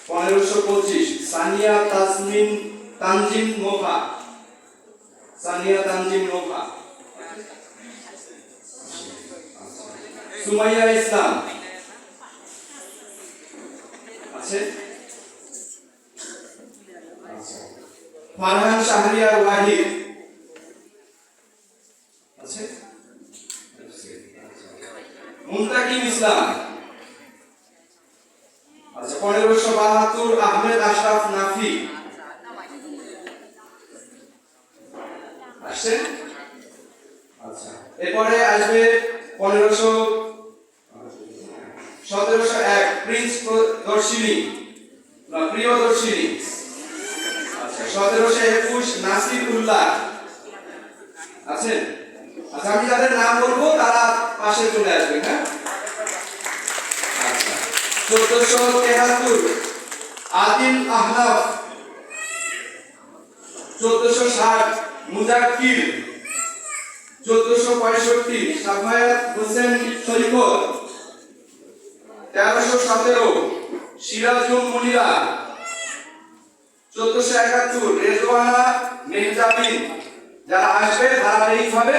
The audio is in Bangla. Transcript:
1525 সানিয়া তানজিম নোভা। সানিয়া তানজিম নোভা। সুমাইয়া ইসলাম আছে। ফারহান শাহরিয়ার ওয়াহিদ আছে। মুনতাকিম ইসলাম আচ্ছা। 1572 আহমেদ আশরাফ নাফি আসছে। আচ্ছা, এরপরে আসবে 1701 প্রিন্স দর্শিনী না প্রিয়দর্শিনী। আচ্ছা, 1721 নাসির উল্লাহ আছে। আচ্ছা, আমি যাদের নাম বলবো তারা পাশে চলে আসবেন। হ্যাঁ, আচ্ছা। 1473 আদিল আহনাফ। 1460 মুজাক্কির। 1465 সাফায়াত হোসেন শরীফত। 1317 সিরাজুল মুনিরা। 1471 রেজওয়ানা মেহজাবিন। যারা আসবে ধারাবাহিকভাবে